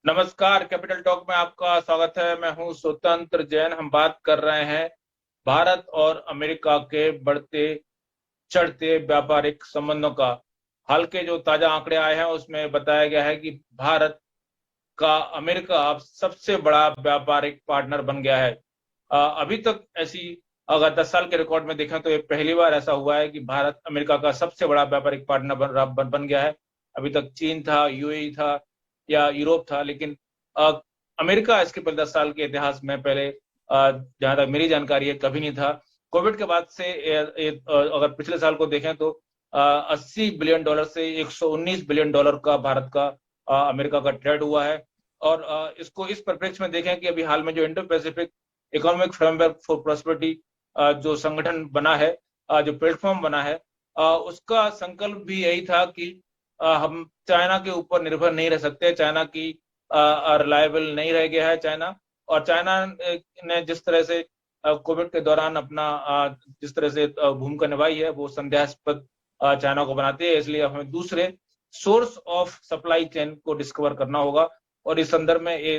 नमस्कार। Capital talk में आपका स्वागत है। मैं हूं स्वतंत्र जैन। हम बात कर रहे हैं भारत और अमेरिका के बढ़ते चढ़ते व्यापारिक संबंधों का। हाल के जो ताजा आंकड़े आए हैं उसमें बताया गया है कि भारत का अमेरिका अब सबसे बड़ा व्यापारिक पार्टनर बन गया है। अभी तक ऐसी, अगर 10 साल के रिकॉर्ड में देखें तो ये पहली बार ऐसा हुआ है कि भारत अमेरिका का सबसे बड़ा व्यापारिक पार्टनर बन गया है। अभी तक चीन था, यूएई था या यूरोप था, लेकिन अ, अमेरिका इसके पहले 10 साल के इतिहास में पहले, जहां तक मेरी जानकारी है, कभी नहीं था। कोविड के बाद से अगर पिछले साल को देखें तो 80 बिलियन डॉलर से 119 बिलियन डॉलर का भारत का अमेरिका का ट्रेड हुआ है। और इसको इस परिप्रेक्ष्य में देखें कि अभी हाल में जो Indo Pacific economic framework for prosperity जो संगठन बना है, जो प्लेटफॉर्म बना है, उसका संकल्प भी यही था कि हम चाइना के ऊपर निर्भर नहीं रह सकते। चाइना की रिलायबल नहीं रह गया है चाइना। और चाइना ने जिस तरह से कोविड के दौरान अपना जिस तरह से भूमिका निभाई है वो संदेहास्पद चाइना को बनाती है। इसलिए हमें दूसरे सोर्स ऑफ सप्लाई चेन को डिस्कवर करना होगा। और इस संदर्भ में ये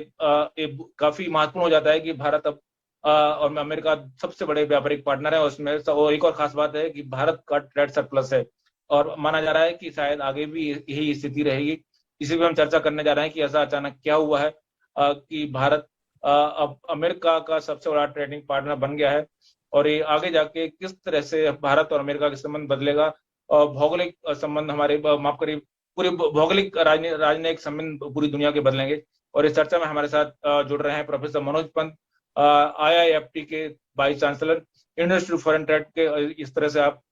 काफी महत्वपूर्ण हो जाता है कि भारत अब और अमेरिका सबसे बड़े व्यापारिक पार्टनर है उसमें। और एक और खास बात है कि भारत का ट्रेड सरप्लस है और माना जा रहा है कि शायद आगे भी यही स्थिति रहेगी। इसी पे हम चर्चा करने जा रहे हैं कि ऐसा अचानक क्या हुआ है कि भारत अब अमेरिका का सबसे बड़ा ट्रेडिंग पार्टनर बन गया है। और ये आगे जाके किस तरह से भारत और अमेरिका के संबंध बदलेगा और भौगोलिक संबंध हमारे, माफ करिए, पूरी भौगोलिक राजनयिक संबंध पूरी दुनिया के बदलेंगे। और इस चर्चा में हमारे साथ जुड़ रहे हैं प्रोफेसर मनोज पंत, आईआईएफटी के vice chancellor, industry foreign trade के। इस तरह से आप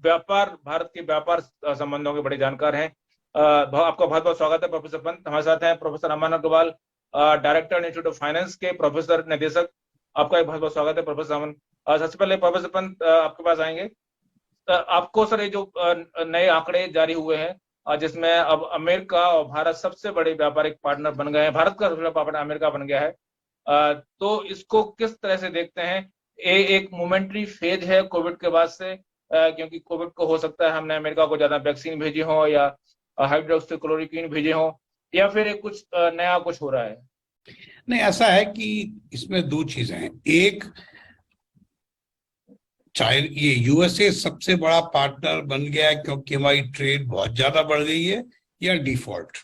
व्यापार, भारत के व्यापार संबंधों के बड़े जानकार हैं। आपका बहुत बहुत स्वागत है प्रोफेसर पंत। हमारे साथ हैं professor Aman Agrawal, director institute of finance के, प्रोफेसर निदेशक। आपका बहुत बहुत स्वागत है प्रोफेसर अमन। सबसे पहले प्रोफेसर पंत आपके पास आएंगे। आपको सर, ये जो नए आंकड़े जारी हुए हैं जिसमें अब अमेरिका और भारत सबसे बड़े व्यापारिक पार्टनर बन गए हैं, भारत का सबसे बड़ा पार्टनर अमेरिका बन गया है, तो इसको किस तरह से देखते हैं? एक मोमेंट्री फेज है कोविड के बाद से, क्योंकि कोविड को हो सकता है हमने अमेरिका को ज्यादा वैक्सीन भेजी हो या हाइड्रोक्सीक्लोरोक्वीन भेजे हो, या फिर एक कुछ नया कुछ हो रहा है? नहीं, ऐसा है कि इसमें दो चीजें हैं। एक, चाइना, ये यूएसए सबसे बड़ा पार्टनर बन गया है क्योंकि हमारी ट्रेड बहुत ज्यादा बढ़ गई है, या डिफॉल्ट।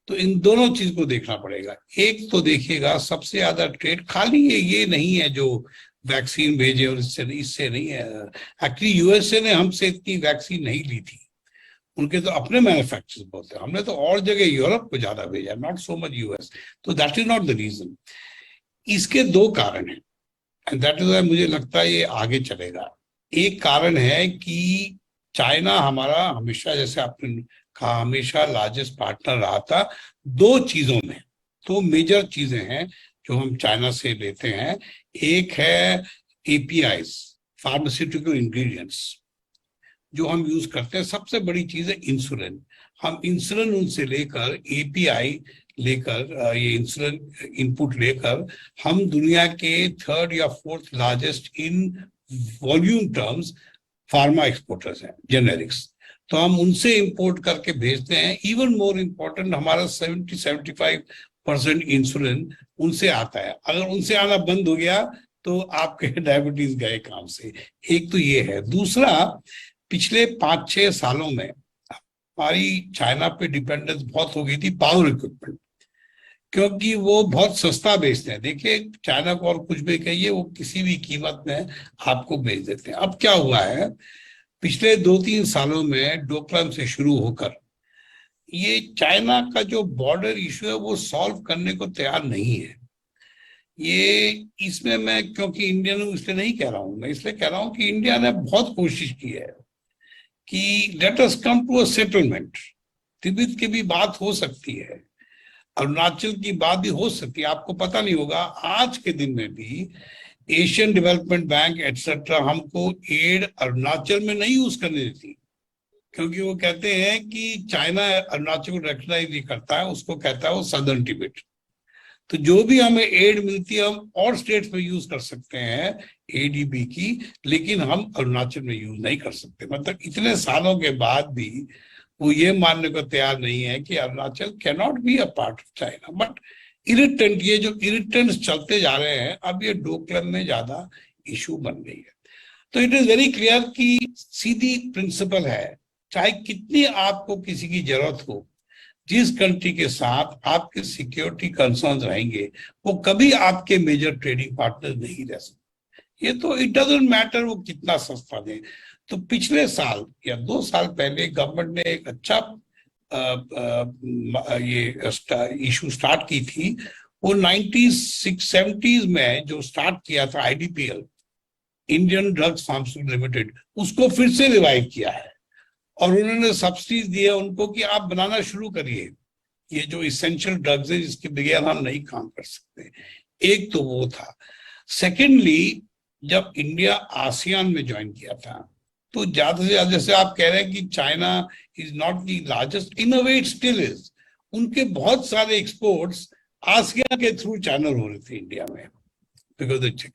तो इन दोनों चीज को देखना पड़ेगा। एक तो देखिएगा सबसे ज्यादा ट्रेड खाली ये नहीं है जो वैक्सीन भेजे और इससे नहीं है। एक्चुअली यूएसए ने हमसे इतनी वैक्सीन नहीं ली थी, उनके तो अपने मैन्युफैक्चरर्स बहुत है। हमने तो और जगह यूरोप को ज्यादा भेजा, नॉट सो मच यूएस। तो that is not the reason. इसके दो कारण हैं एंड दैट इज मुझे लगता है ये आगे चलेगा। एक कारण है कि चाइना हमारा हमेशा, जैसे आपने कहा, हमेशा लार्जेस्ट पार्टनर रहा था दो चीजों में। दो मेजर चीजें हैं जो हम चाइना से लेते हैं। एक है एपीआईज, फार्मास्यूटिकल इंग्रेडिएंट्स, जो हम यूज करते हैं। सबसे बड़ी चीज है इंसुलिन। हम इंसुलिन उनसे लेकर, एपीआई लेकर, ये इंसुलिन इनपुट लेकर हम दुनिया के थर्ड या fourth largest in volume terms pharma exporters हैं, जेनेरिक्स। तो हम उनसे इंपोर्ट करके भेजते हैं। इवन मोर इम्पोर्टेंट, हमारा 70-75% इंसुलिन उनसे आता है। अगर उनसे आना बंद हो गया तो आपके डायबिटीज गए काम से। एक तो ये है। दूसरा, पिछले 5-6 सालों में हमारी चाइना पे डिपेंडेंस बहुत हो गई थी पावर इक्विपमेंट, क्योंकि वो बहुत सस्ता बेचते हैं। देखिए, चाइना को और कुछ भी कहिए, वो किसी भी कीमत में आपको बेच देते हैं। अब क्या हुआ है, पिछले 2-3 सालों में डोकलाम से शुरू होकर ये चाइना का जो बॉर्डर इश्यू है वो सॉल्व करने को तैयार नहीं है। ये इसमें मैं, क्योंकि इंडियन हूं इसलिए नहीं कह रहा हूं, मैं इसलिए कह रहा हूं कि इंडिया ने बहुत कोशिश की है कि let us come to a settlement. तिब्बत की भी बात हो सकती है, अरुणाचल की बात भी हो सकती है। आपको पता नहीं होगा, आज के दिन में भी एशियन डेवलपमेंट बैंक एटसेट्रा हमको एड अरुणाचल में नहीं यूज करने देती, क्योंकि वो कहते हैं कि चाइना अरुणाचल को रिकॉग्नाइज नहीं करता है, उसको कहता है वो सदर्न तिब्बत। तो जो भी हमें एड मिलती है हम और स्टेट्स में यूज कर सकते हैं एडीबी की, लेकिन हम अरुणाचल में यूज नहीं कर सकते। मतलब इतने सालों के बाद भी वो ये मानने को तैयार नहीं है कि Arunachal can not be a part of China. But irritant, ये जो इरिटेंट्स चलते जा रहे हैं, अब ये डोकलाम में ज्यादा इशू बन गई है। तो इट इज वेरी क्लियर कि सीधी प्रिंसिपल है, चाहे कितनी आपको किसी की जरूरत हो, जिस कंट्री के साथ आपके सिक्योरिटी कंसर्न्स रहेंगे वो कभी आपके मेजर ट्रेडिंग पार्टनर नहीं रह सकते। ये तो इट डजंट मैटर वो कितना सस्ता दे। तो पिछले साल या 2 साल पहले गवर्नमेंट ने एक अच्छा ये इशू स्टार्ट की थी। वो 1970s में जो स्टार्ट किया था IDPL, Indian drugs pharmaceutical limited, उसको फिर से रिवाइव किया है और उन्होंने सब्सिडीज दिए उनको कि आप बनाना शुरू करिए ये जो इसेंशियल ड्रग्स है जिसके बगैर हम नहीं काम कर सकते। एक तो वो था। सेकेंडली, जब इंडिया आसियान में ज्वाइन किया था तो ज्यादा से ज्यादा, जैसे आप कह रहे हैं कि China is not the largest, in a way it still is. उनके बहुत सारे एक्सपोर्ट्स आसियान के थ्रू चैनल हो रहे थे इंडिया में, because it's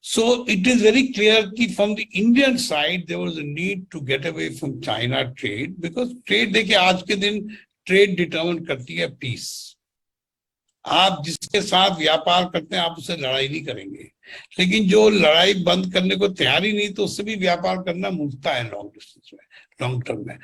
So it is very clear that from the Indian side there was a need to get away from China trade, because trade, देखिए आज के दिन ट्रेड डिटरमिन करती है पीस। आप जिसके साथ व्यापार करते हैं आप उससे लड़ाई नहीं करेंगे, लेकिन जो लड़ाई बंद करने को तैयार ही नहीं तो उससे भी व्यापार करना मूर्खता है लॉन्ग डिस्टेंस में, लॉन्ग टर्म में।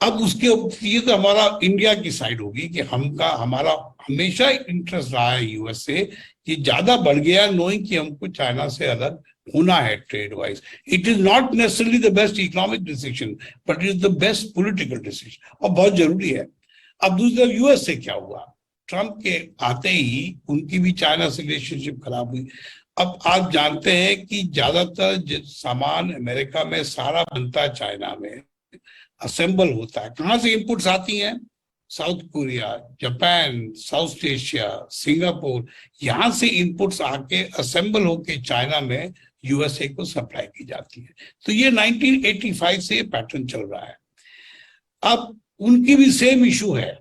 अब उसके ये तो हमारा इंडिया की साइड होगी कि हमारा हमेशा इंटरेस्ट रहा है यूएस से, ये ज्यादा बढ़ गया नोइंग कि हमको चाइना से अलग होना है trade wise. It is not necessarily the best economic decision but it is the best political decision और बहुत जरूरी है। अब दूसरा यूएस से क्या हुआ, ट्रंप के आते ही उनकी भी चाइना से रिलेशनशिप खराब हुई। अब आप जानते हैं कि ज्यादातर सामान अमेरिका में सारा बनता है चाइना में, असेंबल होता है। कहाँ से इनपुट्स आती हैं? South Korea, Japan, south Asia, Singapore, यहाँ से इनपुट्स आके असेंबल होके चाइना में यूएसए को सप्लाई की जाती है। तो ये 1985 से ये पैटर्न चल रहा है। अब उनकी भी सेम इशू है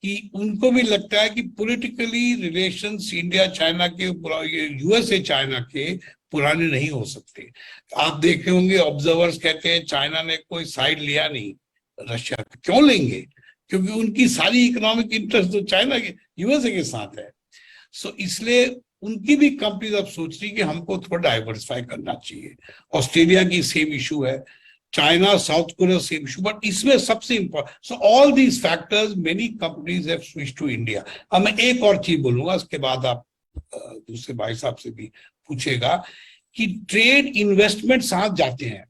कि उनको भी लगता है कि पॉलिटिकली रिलेशंस इंडिया चाइना के, यूएसए चाइना के पुराने नहीं हो सकते। आप देखे होंगे ऑब्जर्वर्स कहते हैं चाइना ने कोई साइड लिया नहीं रशिया का। क्यों लेंगे? क्योंकि उनकी सारी इकोनॉमिक इंटरेस्ट तो चाइना के, यूएसए के साथ है। सो इसलिए उनकी भी कंपनीज अब सोच रही कि हमको थोड़ा डाइवर्सिफाई करना चाहिए। ऑस्ट्रेलिया की सेम इशू है, China, South Korea same issue, but इसमें सबसे important, so all these factors many companies have switch to India. अब मैं एक और चीज बोलूंगा, उसके बाद आप दूसरे भाई साहब से भी पूछेगा कि ट्रेड इन्वेस्टमेंट साथ जाते हैं।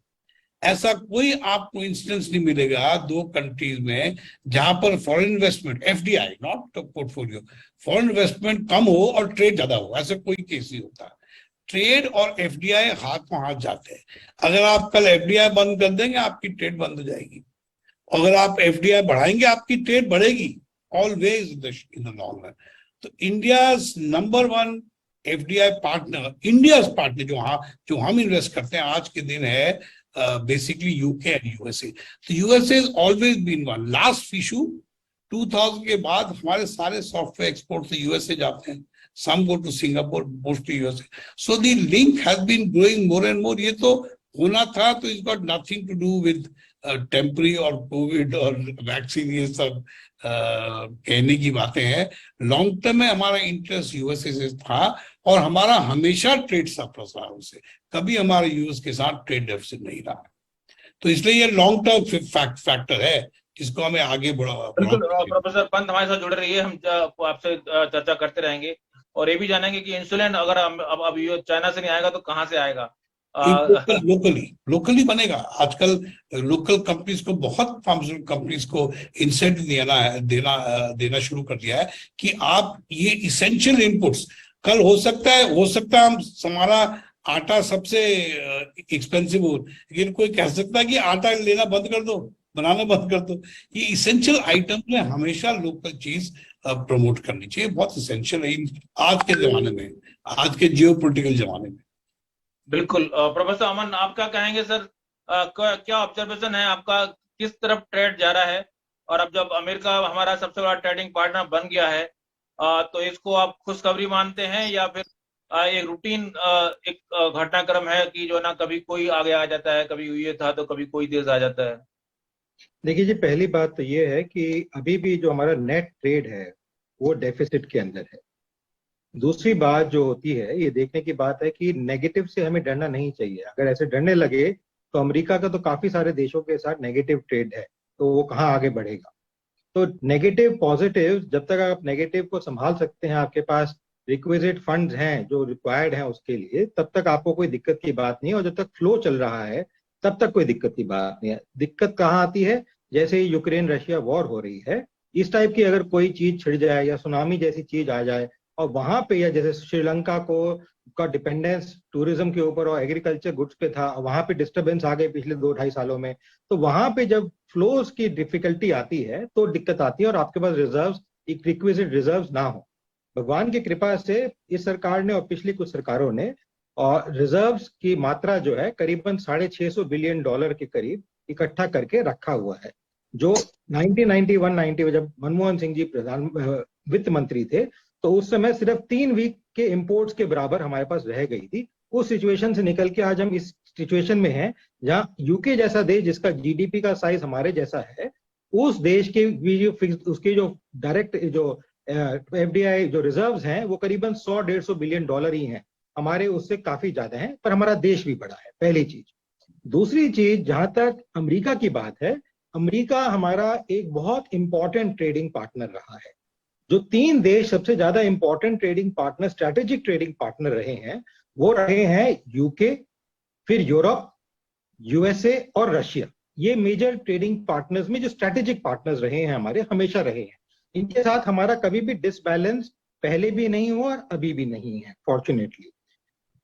ऐसा कोई आपको इंस्टेंस नहीं मिलेगा दो कंट्रीज में जहां पर foreign investment, FDI not portfolio, foreign investment कम हो और ट्रेड ज्यादा हो, ऐसा कोई केस नहीं होता। ट्रेड और एफडीआई हाथ में हाथ जाते हैं। अगर आप कल एफडीआई बंद कर देंगे आपकी ट्रेड बंद हो जाएगी, अगर आप एफडीआई बढ़ाएंगे आपकी ट्रेड बढ़ेगी, always in the long run. तो India number 1 FDI partner, India partner जो हम इन्वेस्ट करते हैं आज के दिन है बेसिकली यूके एंड यूएसए। तो USA is always been one. Last issue 2000 के बाद हमारे सारे सॉफ्टवेयर एक्सपोर्ट से यूएसए जाते हैं, some go to Singapore, mostly USA. So the link has been growing more and more. ये तो होना था, तो it's got nothing to do with temporary और कोविड और वैक्सीन, ये सब कहने की बातें हैं। लॉन्ग टर्म में हमारा इंटरेस्ट यूएसए से था और हमारा हमेशा ट्रेड सरप्लस रहा उनसे, कभी हमारा यूएस के साथ ट्रेड डेफिसिट नहीं रहा। तो इसलिए ये लॉन्ग टर्म फैक्टर है जिसको हमें आगे बढ़ा। प्रोफेसर पंत हमारे साथ जुड़े रहिए, हम आपसे चर्चा करते रहेंगे और ये भी जानेंगे कि इंसुलिन अगर अब चाइना से नहीं आएगा तो कहाँ से आएगा? लोकली बनेगा। आजकल लोकल कंपनीज को, बहुत फार्मास्यूटिकल कंपनीज को इंसेंटिव देना शुरू कर दिया है कि आप ये इसेंशियल इनपुट्स, कल हो सकता है हम हमारा आटा सबसे एक्सपेंसिव हो, लेकिन कोई कह सकता है कि आटा लेना बंद कर दो, बनाना बंद कर दो। ये इसेंशियल आइटम में हमेशा लोकल चीज प्रमोट करनी चाहिए, बहुत इसेंशियल है आज के जमाने में, आज के जियोपॉलिटिकल जमाने में। बिल्कुल। प्रोफेसर अमन, आप क्या कहेंगे सर? क्या ऑब्जर्वेशन है आपका, किस तरफ ट्रेड जा रहा है? और अब जब अमेरिका हमारा सबसे बड़ा ट्रेडिंग पार्टनर बन गया है, तो इसको आप खुशखबरी मानते हैं या फिर एक रूटीन एक घटनाक्रम है कि जो ना कभी कोई आगे आ जाता है, कभी ये था तो कभी कोई देश आ जाता है? देखिए जी, पहली बात तो ये है कि अभी भी जो हमारा नेट ट्रेड है वो डेफिसिट के अंदर है। दूसरी बात जो होती है, ये देखने की बात है कि नेगेटिव से हमें डरना नहीं चाहिए। अगर ऐसे डरने लगे तो अमेरिका का तो काफी सारे देशों के साथ नेगेटिव ट्रेड है, तो वो कहाँ आगे बढ़ेगा। तो नेगेटिव पॉजिटिव, जब तक आप नेगेटिव को संभाल सकते हैं, आपके पास रिक्विजिट फंड्स हैं जो रिक्वायर्ड हैं उसके लिए, तब तक आपको कोई दिक्कत की बात नहीं है। और जब तक फ्लो चल रहा है तब तक कोई दिक्कत की बात नहीं है। दिक्कत कहाँ आती है, जैसे ही यूक्रेन रशिया वॉर हो रही है, इस टाइप की अगर कोई चीज छिड़ जाए या सुनामी जैसी चीज आ जाए, और वहां पे, या जैसे श्रीलंका को का डिपेंडेंस टूरिज्म के ऊपर और एग्रीकल्चर गुड्स पे था, वहां पे डिस्टरबेंस आ गए पिछले 2-2.5 सालों में, तो वहां पे जब फ्लोज की डिफिकल्टी आती है तो दिक्कत आती है और आपके पास रिजर्व्स, एक रिक्विजिट रिजर्व्स ना हो। भगवान की कृपा से इस सरकार ने और पिछली कुछ सरकारों ने और रिजर्व्स की मात्रा जो है करीबन $650 बिलियन के करीब इकट्ठा करके रखा हुआ है। जो 1991-90 जब मनमोहन सिंह जी प्रधान वित्त मंत्री थे, तो उस समय सिर्फ 3 वीक के इंपोर्ट्स के बराबर हमारे पास रह गई थी। उस सिचुएशन से निकल के आज हम इस सिचुएशन में हैं जहां यूके जैसा देश, जिसका जीडीपी का साइज हमारे जैसा है, उस देश के भी जो उसके जो डायरेक्ट जो एफडीआई जो रिजर्व्स हैं वो करीबन 100-150 बिलियन डॉलर ही हैं। हमारे उससे काफी ज्यादा हैं, पर हमारा देश भी बड़ा है, पहली चीज। दूसरी चीज, जहां तक अमेरिका की बात है, अमेरिका हमारा एक बहुत इंपॉर्टेंट ट्रेडिंग पार्टनर रहा है। जो 3 देश सबसे ज्यादा important trading partner, strategic trading partner रहे हैं, वो रहे हैं यूके, फिर यूरोप, यूएसए और रशिया। ये मेजर ट्रेडिंग पार्टनर्स में जो स्ट्रैटेजिक पार्टनर्स रहे हैं हमारे, हमेशा रहे हैं। इनके साथ हमारा कभी भी डिसबैलेंस पहले भी नहीं हुआ और अभी भी नहीं है, फॉर्चुनेटली।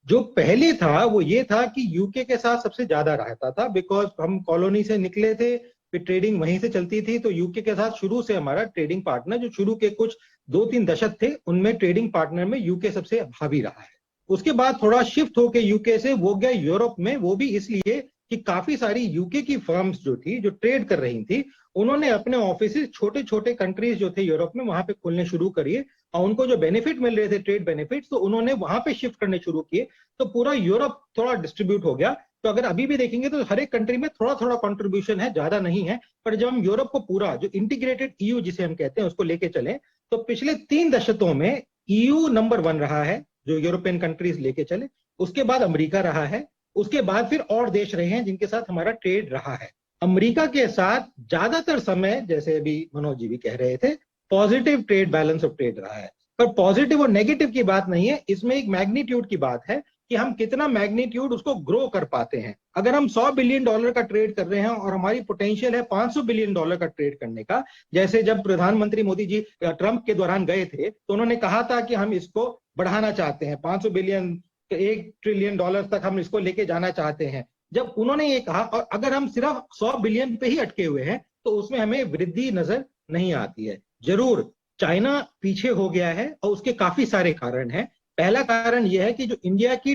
जो पहले था वो ये था कि यूके के साथ सबसे ज्यादा रहता था, बिकॉज हम कॉलोनी से निकले थे, फिर ट्रेडिंग वहीं से चलती थी, तो यूके के साथ शुरू से हमारा ट्रेडिंग पार्टनर, जो शुरू के कुछ 2-3 दशक थे उनमें ट्रेडिंग पार्टनर में यूके सबसे हावी रहा है। उसके बाद थोड़ा शिफ्ट होके यूके से वो गया यूरोप में, वो भी इसलिए कि काफी सारी यूके की फर्म्स जो थी, जो ट्रेड कर रही थी, उन्होंने अपने ऑफिस छोटे छोटे कंट्रीज जो थे यूरोप में वहां पे खोलने शुरू करिए, और उनको जो बेनिफिट मिल रहे थे, ट्रेड बेनिफिट, तो उन्होंने वहां पे शिफ्ट करने शुरू किए। तो पूरा यूरोप थोड़ा डिस्ट्रीब्यूट हो गया। तो अगर अभी भी देखेंगे तो हर एक कंट्री में थोड़ा थोड़ा कंट्रीब्यूशन है, ज्यादा नहीं है। पर जब हम यूरोप को पूरा, जो इंटीग्रेटेड ईयू जिसे हम कहते हैं, उसको लेके चले, तो पिछले 3 दशकों में ईयू नंबर 1 रहा है, जो यूरोपियन कंट्रीज लेके चले। उसके बाद अमेरिका रहा है, उसके बाद फिर और देश रहे हैं जिनके साथ हमारा ट्रेड रहा है। अमेरिका के साथ ज्यादातर समय, जैसे अभी मनोज जी भी कह रहे थे, positive trade balance of trade रहा है। पर पॉजिटिव और नेगेटिव की बात नहीं है, इसमें एक मैग्नीट्यूड की बात है कि हम कितना मैग्नीट्यूड उसको ग्रो कर पाते हैं। अगर हम $100 बिलियन का ट्रेड कर रहे हैं और हमारी पोटेंशियल है $500 बिलियन का ट्रेड करने का, जैसे जब प्रधानमंत्री मोदी जी ट्रंप के दौरान गए थे तो उन्होंने कहा था कि हम इसको बढ़ाना चाहते हैं, 500 बिलियन, $1 ट्रिलियन तक हम इसको लेके जाना चाहते हैं। जब उन्होंने ये कहा, और अगर हम सिर्फ 100 बिलियन पे ही अटके हुए हैं, तो उसमें हमें वृद्धि नजर नहीं आती है। जरूर चाइना पीछे हो गया है और उसके काफी सारे कारण हैं। पहला कारण यह है कि जो इंडिया की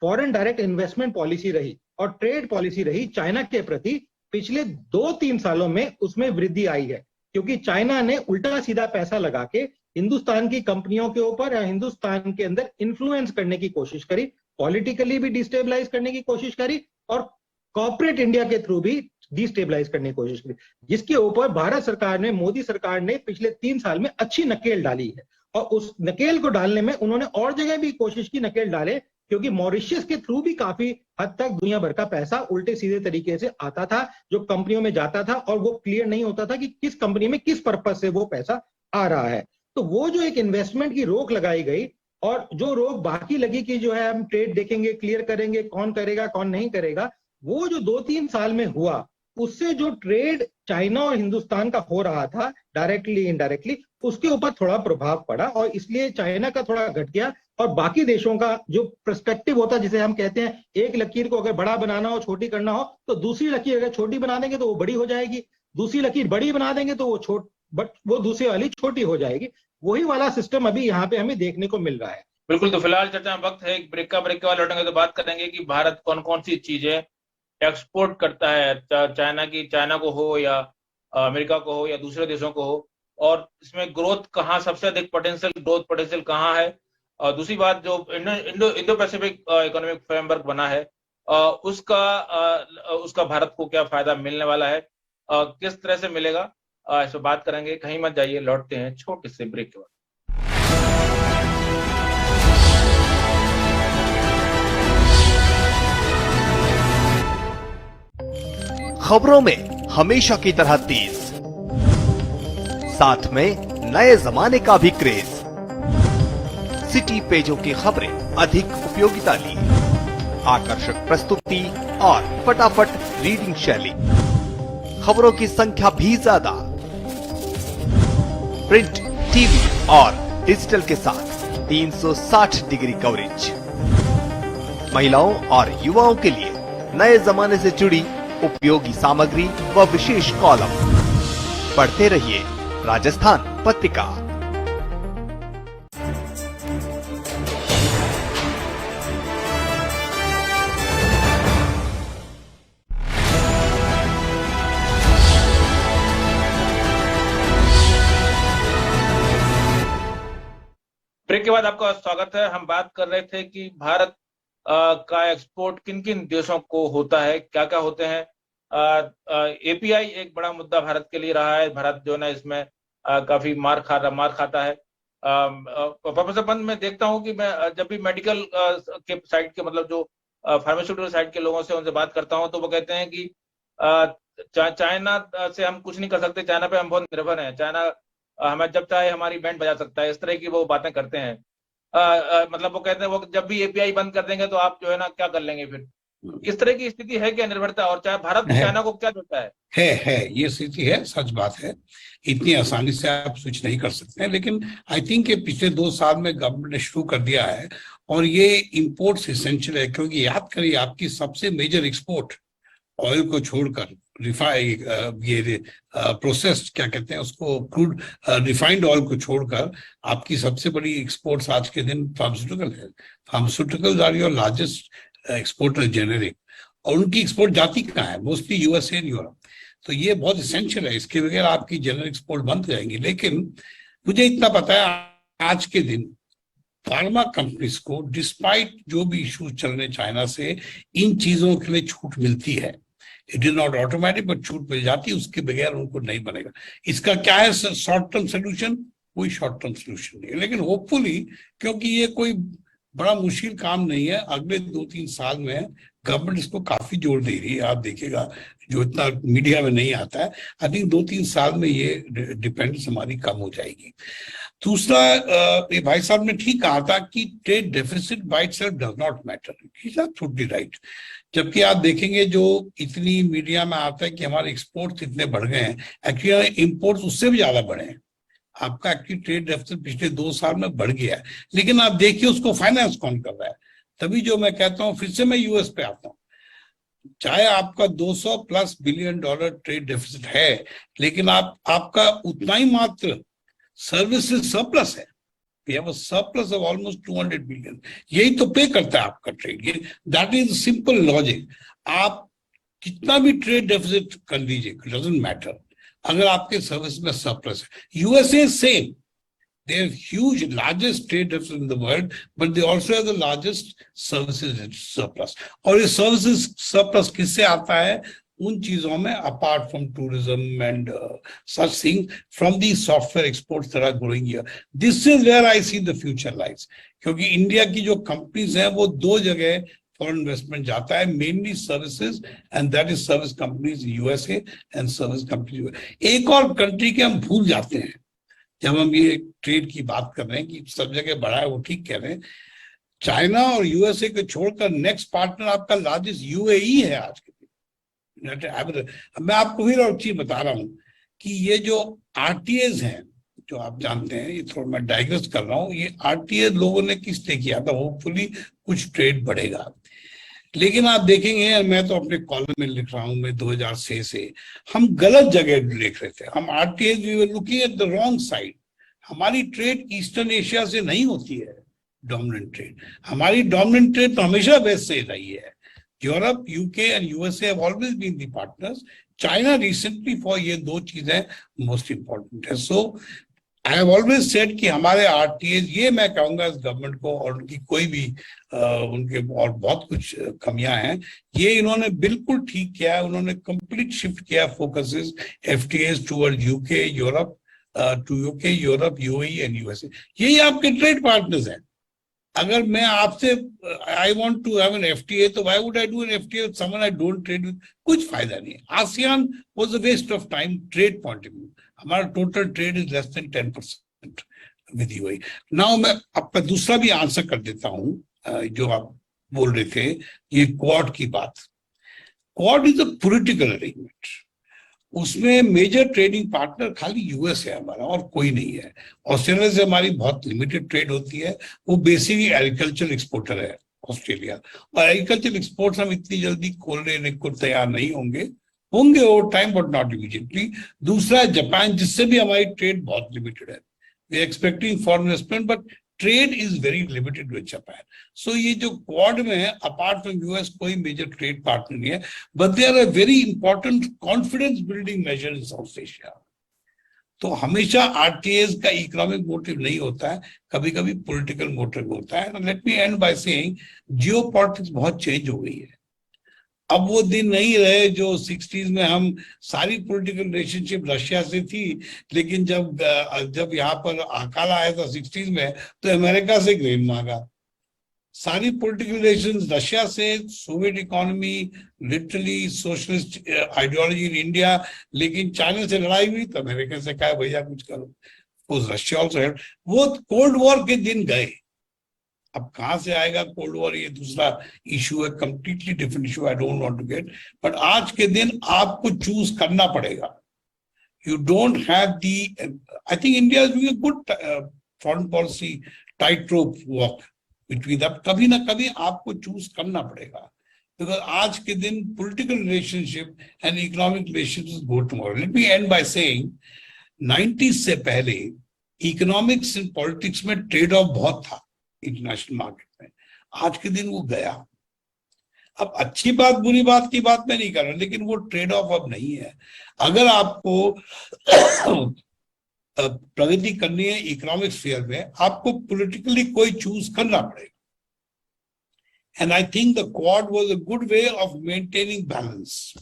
फॉरेन डायरेक्ट इन्वेस्टमेंट पॉलिसी रही और ट्रेड पॉलिसी रही चाइना के प्रति, पिछले 2-3 सालों में उसमें वृद्धि आई है, क्योंकि चाइना ने उल्टा सीधा पैसा लगा के हिंदुस्तान की कंपनियों के ऊपर या हिंदुस्तान के अंदर इन्फ्लुएंस करने की कोशिश करी, पॉलिटिकली भी डिस्टेबलाइज करने की कोशिश करी और कॉर्पोरेट इंडिया के थ्रू भी डिस्टेबलाइज करने की कोशिश करी, जिसके ऊपर भारत सरकार ने, मोदी सरकार ने पिछले 3 साल में अच्छी नकेल डाली है। और उस नकेल को डालने में उन्होंने और जगह भी कोशिश की नकेल डाले, क्योंकि मॉरिशस के थ्रू भी काफी हद तक दुनिया भर का पैसा उल्टे सीधे तरीके से आता था, जो कंपनियों में जाता था, और वो क्लियर नहीं होता था कि किस कंपनी में किस पर्पज से वो पैसा आ रहा है। तो वो जो एक इन्वेस्टमेंट की रोक लगाई गई, और जो रोक बाकी लगी कि जो है हम ट्रेड देखेंगे, क्लियर करेंगे, कौन करेगा कौन नहीं करेगा, वो जो 2-3 साल में हुआ, उससे जो ट्रेड चाइना और हिंदुस्तान का हो रहा था डायरेक्टली इनडायरेक्टली, उसके ऊपर थोड़ा प्रभाव पड़ा, और इसलिए चाइना का थोड़ा घट गया। और बाकी देशों का जो पर्सपेक्टिव होता है, जिसे हम कहते हैं, एक लकीर को अगर बड़ा बनाना हो, छोटी करना हो, तो दूसरी लकीर अगर छोटी बना देंगे तो वो बड़ी हो जाएगी, दूसरी लकीर बड़ी बना देंगे तो वो दूसरी वाली छोटी हो जाएगी। वही वाला सिस्टम अभी यहाँ पे हमें देखने को मिल रहा है। बिल्कुल। तो फिलहाल चर्चा में वक्त है एक ब्रेक के बाद लौटेंगे तो बात करेंगे कि भारत कौन कौन सी चीजें एक्सपोर्ट करता है, चाइना को हो या अमेरिका को हो या दूसरे देशों को हो, और इसमें ग्रोथ कहाँ, सबसे अधिक ग्रोथ पोटेंशियल कहाँ है। और दूसरी बात, जो इंडो पैसिफिक इकोनॉमिक फ्रेमवर्क बना है, उसका भारत को क्या फायदा मिलने वाला है। किस तरह से मिलेगा, इस पर बात करेंगे। कहीं मत जाइए, लौटते हैं छोटे से ब्रेक के बाद। खबरों में हमेशा की तरह तेज, साथ में नए जमाने का भी क्रेज। सिटी पेजों की खबरें अधिक उपयोगिता ली, आकर्षक प्रस्तुति और फटाफट रीडिंग शैली, खबरों की संख्या भी ज्यादा। प्रिंट, टीवी और डिजिटल के साथ 360 डिग्री कवरेज। महिलाओं और युवाओं के लिए नए जमाने से जुड़ी उपयोगी सामग्री व विशेष कॉलम। पढ़ते रहिए राजस्थान पत्रिका। ब्रेक के बाद आपका स्वागत है। हम बात कर रहे थे कि भारत का एक्सपोर्ट किन किन देशों को होता है, क्या क्या होते हैं। एपीआई एक बड़ा मुद्दा भारत के लिए रहा है। भारत जो है ना इसमें काफी मार खाता है। प्रोफेसर पंत, मैं देखता हूं कि मैं जब भी मेडिकल के साइड के, मतलब जो फार्मास्यूटिकल साइड के लोगों से उनसे बात करता हूं, तो वो कहते हैं कि चाइना से हम कुछ नहीं कर सकते, चाइना पे हम बहुत निर्भर हैं, चाइना हमें जब चाहे हमारी बैंड बजा सकता है, इस तरह की वो बातें करते हैं। मतलब वो कहते हैं वो जब भी एपीआई बंद कर देंगे तो आप जो है ना क्या कर लेंगे फिर। इस तरह की स्थिति है क्या निर्भरता, और चाहे भारत चाइना को क्या देता है? ये स्थिति है, सच बात है। इतनी आसानी से आप स्विच नहीं कर सकते हैं, लेकिन आई थिंक कि पिछले 2 साल में गवर्नमेंट ने शुरू कर दिया है, और ये इंपोर्ट्स एसेंशियल है। क्योंकि याद करिए, आपकी सबसे मेजर एक्सपोर्ट ऑयल को छोड़कर प्रोसेस्ड क्या कहते हैं उसको, क्रूड रिफाइंड ऑयल को छोड़कर आपकी सबसे बड़ी एक्सपोर्ट्स आज के दिन फार्मास्यूटिकल है। Pharmaceuticals are your largest exporter generic, और उनकी एक्सपोर्ट जाती कहाँ है? Mostly USA and Europe. तो ये बहुत इसेंशियल है, इसके बगैर आपकी जेनेरिक एक्सपोर्ट बंद हो जाएंगी। लेकिन मुझे इतना पता है, आज के दिन फार्मा कंपनीज को डिस्पाइट जो भी इश्यूज चल रहे चाइना से, इन चीजों के लिए छूट मिलती है। It is not automatic, but छूट मिल जाती है, उसके बगैर उनको नहीं बनेगा। इसका क्या है शॉर्ट टर्म सोल्यूशन? कोई शॉर्ट टर्म सोल्यूशन नहीं है, लेकिन होपफुली, क्योंकि ये कोई बड़ा मुश्किल काम नहीं है, अगले 2-3 साल में गवर्नमेंट इसको काफी जोर दे रही है। आप देखिएगा, जो इतना मीडिया में नहीं आता है, आई थिंक 2-3 साल में ये डिपेंडेंस हमारी कम हो जाएगी। दूसरा, भाई साहब ने ठीक कहा था कि trade deficit by itself does not matter. Is absolutely right. जबकि आप देखेंगे जो इतनी मीडिया में आता है कि हमारे एक्सपोर्ट्स इतने बढ़ गए हैं, एक्चुअली इंपोर्ट्स उससे भी ज्यादा बढ़े हैं। आपका एक्चुअली ट्रेड डेफिसिट पिछले 2 साल में बढ़ गया है, लेकिन आप देखिए उसको फाइनेंस कौन कर रहा है। तभी जो मैं कहता हूँ, फिर से मैं यूएस पे आता हूँ, चाहे आपका $200+ बिलियन ट्रेड डेफिसिट है, लेकिन आपका उतना ही मात्र सर्विसेज सरप्लस है। We have a surplus of almost 200 billion. यही तो पे करता है आपका ट्रेड। ये दैट इज सिंपल लॉजिक। आप कितना भी ट्रेड डेफिसिट कर लीजिए, डजंट मैटर, अगर आपके सर्विस में सरप्लस है। USA same, they have huge largest trade deficit in the world, but they also have the largest services surplus. और ये services surplus किससे आता है? उन चीजों में, apart from tourism and such things, from the software exports that are growing here. This is where I see the future lies. क्योंकि India की जो कंपनीज हैं वो 2 जगह फॉरेन इन्वेस्टमेंट जाता है, mainly services, and that is service companies USA and service companies. एक और कंट्री के हम भूल जाते हैं जब हम ये ट्रेड की बात कर रहे हैं कि सब जगह बढ़ा है, वो ठीक कह रहे हैं। चाइना और यूएसए को छोड़कर नेक्स्ट पार्टनर आपका लार्जेस्ट यूएई है आज के दिन। मैं आपको फिर और चीज बता रहा हूं कि ये जो आरटीएस हैं, जो आप जानते हैं, ये थोड़ा मैं डाइग्रेस कर रहा हूं, ये आरटीएस लोगों ने किस लिए किया था? होपफुली कुछ ट्रेड बढ़ेगा। लेकिन आप देखेंगे, मैं तो अपने कॉलम में लिख रहा हूं, मैं 2006 से हम गलत जगह देख रहे थे। हम RTS we were looking at the wrong side. हमारी ट्रेड ईस्टर्न एशिया से नहीं होती है डोमिनेंट ट्रेड। हमारी डोमिनेंट ट्रेड तो हमेशा वेस्ट से रही है। Europe, UK and USA have always been the partners. China recently for ये 2 चीजें मोस्ट इंपॉर्टेंट है। So I have always said कि हमारे आरटीएस, ये मैं कहूंगा इस गवर्नमेंट को, और उनकी कोई भी उनके और बहुत कुछ कमियां हैं, ये इन्होंने बिल्कुल ठीक किया है। उन्होंने कंप्लीट शिफ्ट किया focuses FTAs toward UK, Europe, to UK, Europe, UAE and USA. यही आपके ट्रेड पार्टनर्स हैं। अगर मैं आपसे I want to have an FTA, तो why would I do an FTA with someone I don't trade with? कुछ फायदा नहीं है। ASEAN was a waste of time trade point of view. हमारा total trade is less than 10% with UAE. Now मैं आपका दूसरा भी आंसर कर देता हूं, जो आप बोल रहे थे, ये क्वाड की बात। Quad is a political arrangement. उसमें मेजर ट्रेडिंग पार्टनर खाली यूएस है हमारा, और कोई नहीं है। ऑस्ट्रेलिया से हमारी बहुत लिमिटेड ट्रेड होती है, वो बेसिकली एग्रीकल्चर एक्सपोर्टर है ऑस्ट्रेलिया। और एग्रीकल्चर एक्सपोर्ट्स हम इतनी जल्दी खोलने को तैयार नहीं होंगे over time, but not immediately. दूसरा जापान, जिससे भी हमारी ट्रेड बहुत लिमिटेड है। We are expecting foreign investment, but trade is very limited with Japan. So ये जो क्वाड में है, अपार्ट फ्रॉम यूएस कोई मेजर ट्रेड पार्टनर नहीं है, but they are a very important confidence building measure in south Asia. तो हमेशा RTS का इकोनॉमिक मोटिव नहीं होता है, कभी कभी पॉलिटिकल मोटिव होता है। Let me and by saying, geopolitics बहुत चेंज हो गई है। अब वो दिन नहीं रहे जो 60s में हम सारी पॉलिटिकल रिलेशनशिप रशिया से थी, लेकिन जब यहाँ पर अकाल आया था 60s में, तो अमेरिका से ग्रेन मांगा। सारी पॉलिटिकल रिलेशंस रशिया से, Soviet economy, literally socialist ideology in India, लेकिन चाइना से लड़ाई हुई तो अमेरिका से कहा भैया कुछ करो। रशिया ऑल्सो, वो कोल्ड वॉर के दिन गए। अब कहां से आएगा कोल्ड वॉर, ये दूसरा इशू है, completely different issue, I don't want to get. But आज के दिन आपको चूज करना पड़ेगा। You don't have the, I think India is doing a good foreign policy tightrope walk between that. कभी ना कभी आपको चूज करना पड़ेगा, बिकॉज आज के दिन political relationship and economic relationship go tomorrow. Let me and by saying, 90s से पहले इकोनॉमिक्स एंड पॉलिटिक्स में ट्रेड ऑफ बहुत था इंटरनेशनल मार्केट में। आज के दिन वो गया। अब अच्छी बात बुरी बात की बात मैं नहीं कर रहा, लेकिन वो ट्रेड ऑफ अब नहीं है। अगर आपको प्रगति करनी है इकोनॉमिक स्फीयर में, आपको पॉलिटिकली कोई चूज करना पड़ेगा। And I think the quad was a good way of maintaining balance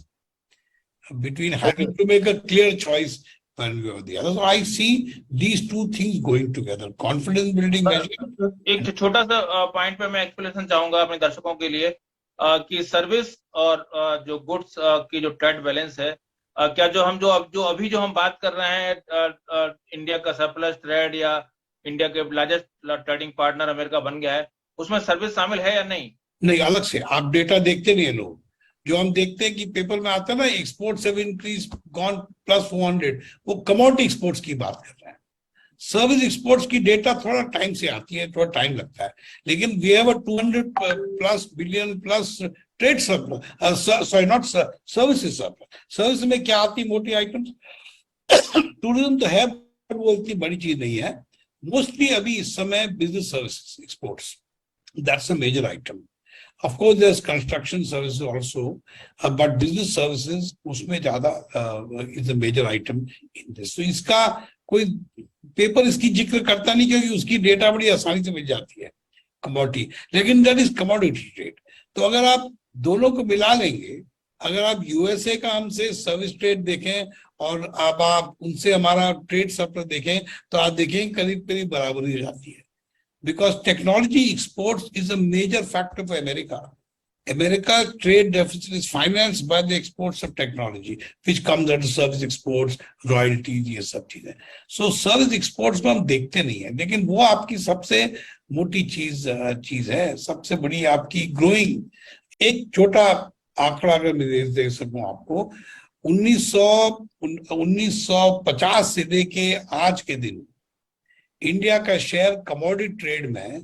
between having to make a clear choice one way or the other. So I see these two things going together. Confidence building measure. एक छोटा सा point पे मैं explanation चाहूंगा अपने दर्शकों के लिए, कि सर्विस और जो गुड्स की जो ट्रेड बैलेंस है, क्या जो हम बात कर रहे हैं, इंडिया का सरप्लस ट्रेड या इंडिया के लार्जेस्ट ट्रेडिंग पार्टनर अमेरिका बन गया है, उसमें सर्विस शामिल है या नहीं? नहीं, अलग से आप डेटा देखते नहीं है लोग। जो हम देखते हैं कि पेपर में आता है ना, एक्सपोर्ट्स हैव इंक्रीज गॉन +400, वो कमोडिटी एक्सपोर्ट्स की बात कर रहे हैं। सर्विस एक्सपोर्ट्स की डेटा थोड़ा टाइम से आती है, थोड़ा टाइम लगता है, लेकिन we have a 200+ billion plus trade surplus, sorry not services surplus. Service में क्या आती, मोटी आइटम्स, टूरिज्म तो है, पर वो इतनी बड़ी चीज नहीं है। मोस्टली अभी इस समय business services exports, that's a major item. Of course, there's construction services also, but business services उसमें ज़्यादा is a major item in this. So इसका कोई पेपर इसकी जिक्र करता नहीं, क्योंकि उसकी डेटा बड़ी आसानी से मिल जाती है कमोडिटी, लेकिन that is commodity trade. तो अगर आप दोनों को मिला लेंगे, अगर आप यूएसए का हमसे सर्विस ट्रेड देखें और अब आप उनसे हमारा ट्रेड सरप्लस देखें, तो आप देखें करीब करीब बराबरी हो जाती है। Because technology exports is a major factor for America. America's trade deficit is financed by the exports of technology, which comes under service exports, royalties, ये सब चीजें। So service exports में हम देखते नहीं है, लेकिन वो आपकी सबसे मोटी चीज है, सबसे बड़ी आपकी ग्रोइंग। एक छोटा आंकड़ा अगर मैं दे सकूं आपको, 1950 से लेके आज के दिन इंडिया का शेयर कमोडिटी ट्रेड में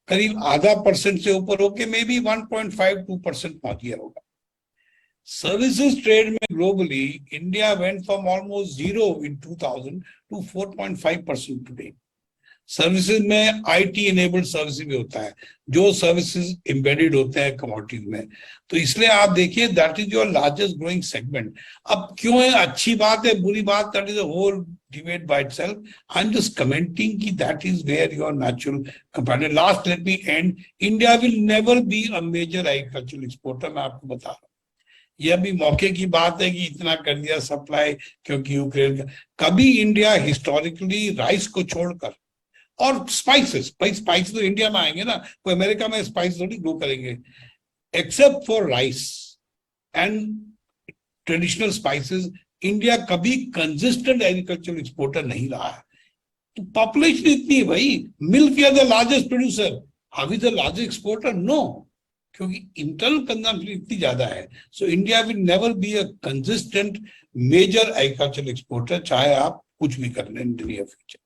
करीब 0.5% से ऊपर होके मे बी 1.52% पहुंच गया होगा। सर्विसेज ट्रेड में globally India went from almost 0 in 2000 to 4.5% today. Services में आईटी इनेबल्ड सर्विसेज भी होता है, जो सर्विसेज एम्बेडेड होते हैं कमोडिटीज में। तो इसलिए आप देखिए that is your largest growing segment. अब क्यों है, अच्छी बात है बुरी बात, that is a whole debate by itself. I'm just commenting that is where your natural comparative. Last, let me end. India will never be a major agricultural exporter. मैं आपको बता रहा हूँ, यह भी मौके की बात है कि इतना कर दिया सप्लाई क्योंकि यूक्रेन का। कभी इंडिया हिस्टोरिकली राइस को छोड़कर और स्पाइसेस, भाई स्पाइस तो इंडिया में आएंगे ना, कोई अमेरिका में स्पाइस थोड़ी ग्रो करेंगे, except for rice and traditional spices, India कभी कंसिस्टेंट एग्रीकल्चरल एक्सपोर्टर नहीं रहा है। तो पॉपुलेशन इतनी है भाई, milk we are the largest producer, are we the largest exporter? No, क्योंकि इंटरनल कंजम्पशन इतनी ज्यादा है। So India will never be a consistent major agricultural exporter, चाहे आप कुछ भी कर लें इन द नियर फ्यूचर।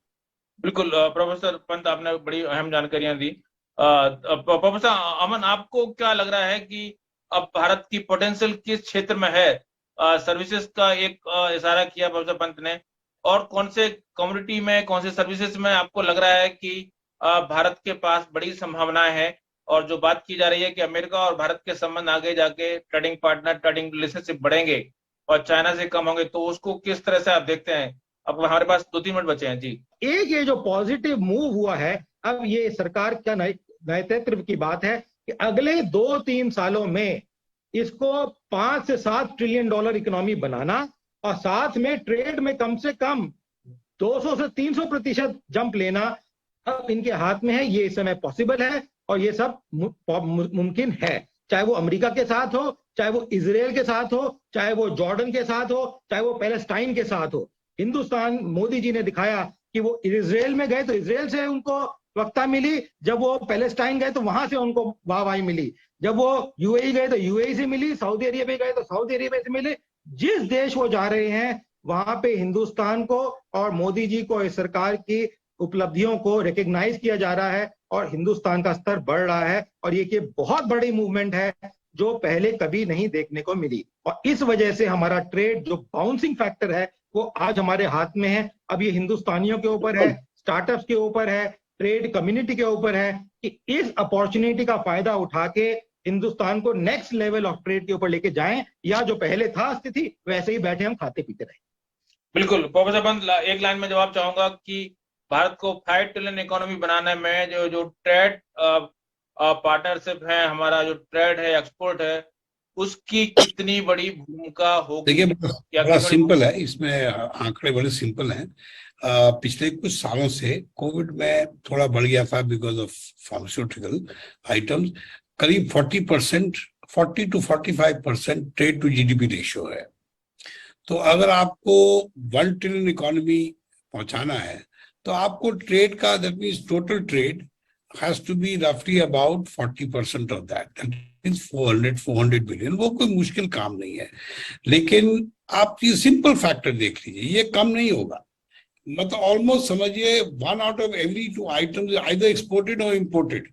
बिल्कुल प्रोफेसर पंत, आपने बड़ी अहम जानकारियां दी। प्रोफेसर अमन, आपको क्या लग रहा है कि अब भारत की पोटेंशियल किस क्षेत्र में है? सर्विसेज का एक इशारा किया प्रोफेसर पंत ने, और कौन से कम्युनिटी में, कौन से सर्विसेज में आपको लग रहा है कि भारत के पास बड़ी संभावनाएं हैं? और जो बात की जा रही है कि अमेरिका और भारत के संबंध आगे जाके ट्रेडिंग पार्टनर, ट्रेडिंग रिलेशनशिप बढ़ेंगे और चाइना से कम होंगे, तो उसको किस तरह से आप देखते हैं? अब हमारे पास 2-3 मिनट बचे हैं जी। एक ये जो पॉजिटिव मूव हुआ है, अब ये सरकार का नेतृत्व की बात है कि अगले 2-3 सालों में इसको 5 से 7 ट्रिलियन डॉलर इकोनॉमी बनाना और साथ में ट्रेड में कम से कम 200 से 300% जंप लेना अब इनके हाथ में है। ये इस समय पॉसिबल है और ये सब मुमकिन है, चाहे वो अमेरिका के साथ हो, चाहे वो इजराइल के साथ हो, चाहे वो जॉर्डन के साथ हो, चाहे वो पैलेस्टाइन के साथ हो। हिंदुस्तान, मोदी जी ने दिखाया कि वो इजराइल में गए तो इजराइल से उनको वक्ता मिली, जब वो पैलेस्टाइन गए तो वहां से उनको वाहवाही मिली, जब वो यूएई गए तो यूएई से मिली, सऊदी अरेबिया गए तो सऊदी अरेबिया से मिले। जिस देश वो जा रहे हैं वहां पे हिंदुस्तान को और मोदी जी को, इस सरकार की उपलब्धियों को रिकग्नाइज किया जा रहा है और हिंदुस्तान का स्तर बढ़ रहा है। और ये बहुत बड़ी मूवमेंट है जो पहले कभी नहीं देखने को मिली, और इस वजह से हमारा ट्रेड जो बाउंसिंग फैक्टर है वो आज हमारे हाथ में है। अब ये हिंदुस्तानियों के ऊपर है, स्टार्टअप्स के ऊपर है, ट्रेड कम्युनिटी के ऊपर है कि इस अपॉर्चुनिटी का फायदा उठा के हिंदुस्तान को नेक्स्ट लेवल ऑफ ट्रेड के ऊपर लेके जाएं, या जो पहले था स्थिति वैसे ही बैठे हम खाते पीते रहे। बिल्कुल प्रोफेसर पंत, एक लाइन में जवाब चाहूंगा कि भारत को 5 ट्रिलियन इकोनॉमी बनाने में जो ट्रेड पार्टनरशिप है, हमारा जो ट्रेड है, एक्सपोर्ट है, उसकी कितनी बड़ी भूमिका होगी? देखिए बड़ा सिंपल है, इसमें आंकड़े बड़े सिंपल हैं। पिछले कुछ सालों से कोविड में थोड़ा बढ़ गया था बिकॉज ऑफ फार्मास्यूटिकल आइटम्स, करीब 40 to 45% trade to GDP ratio है। तो अगर आपको 1 ट्रिलियन इकोनॉमी पहुंचाना है तो आपको ट्रेड का, that means total trade has to be roughly about 40% of that. That means 400 billion. वो कोई मुश्किल काम नहीं है, लेकिन आप ये सिंपल फैक्टर देख लीजिए, ये कम नहीं होगा। मतलब ऑलमोस्ट समझिए 1 out of every 2 items either exported or imported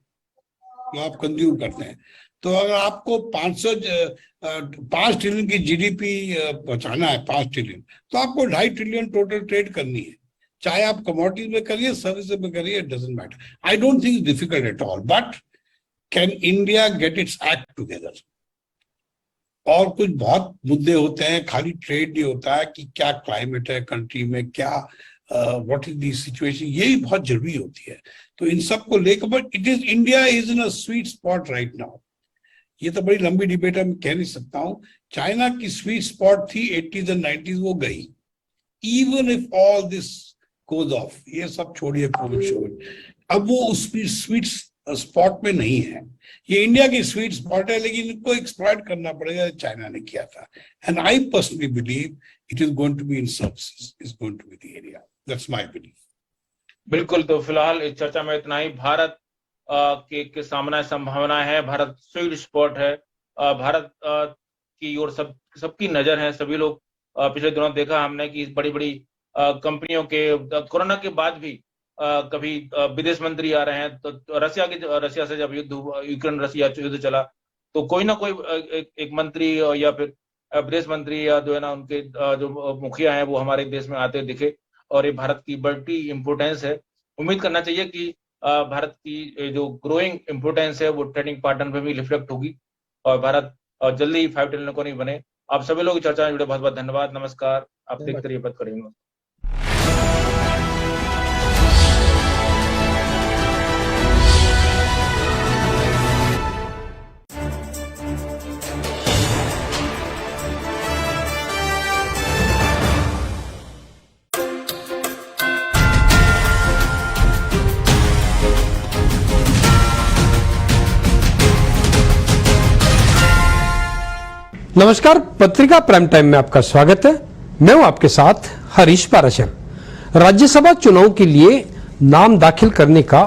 जो आप कंज्यूम करते हैं। तो अगर आपको 5 ट्रिलियन की जीडीपी पहुंचाना है, 5 ट्रिलियन, तो आपको 2.5 ट्रिलियन टोटल ट्रेड करनी है, चाहे आप कमोडिटीज में करिए, सर्विसेज में करिए, it doesn't matter. I don't think it's difficult at all, but can India get its act together? और कुछ बहुत मुद्दे होते हैं, खाली ट्रेड नहीं होता है कि क्या क्लाइमेट है कंट्री में, क्या व्हाट इज दी सिचुएशन, यही बहुत जरूरी होती है। तो इन सब को लेकर, but it is, India is in a sweet spot right now. ये तो बड़ी लंबी डिबेट है, मैं कह नहीं सकता हूँ। चाइना की स्वीट स्पॉट थी 80s and 90s, वो गई। Even if all this goes off, ये सब छोड़िए कोविड, अब वो उस स्वीट स्पॉट में नहीं है। ये इंडिया की स्वीट स्पॉट है, लेकिन इनको एक्सप्लॉइट करना पड़ेगा, चाइना ने किया था। And I personally believe it is going to be in services, is going to be the area, that's my belief. बिल्कुल, तो फिलहाल इस चर्चा में इतना ही। भारत के सामने संभावना है, भारत स्वीट स्पॉट है, भारत की ओर सबकी नजर है। सभी लोग, पिछले दिनों देखा हमने कि बड़ी बड़ी कंपनियों के कोरोना के बाद भी कभी विदेश मंत्री आ रहे हैं, तो रशिया से जब यूक्रेन रशिया युद्ध चला तो कोई ना कोई एक मंत्री या फिर विदेश मंत्री या जो है ना उनके जो मुखिया हैं वो हमारे देश में आते दिखे, और ये भारत की बड़ी इंपोर्टेंस है। उम्मीद करना चाहिए कि भारत की जो ग्रोइंग इंपोर्टेंस है वो ट्रेडिंग पार्टनर में भी रिफ्लेक्ट होगी और भारत जल्दी ही 5 ट्रिलियन को नहीं बने। आप सभी लोग चर्चा में जुड़े बहुत बहुत धन्यवाद। नमस्कार। आप देखते रहिए बात करेंगे। नमस्कार, पत्रिका प्राइम टाइम में आपका स्वागत है। मैं हूं आपके साथ हरीश पाराशर। राज्यसभा चुनाव के लिए नाम दाखिल करने का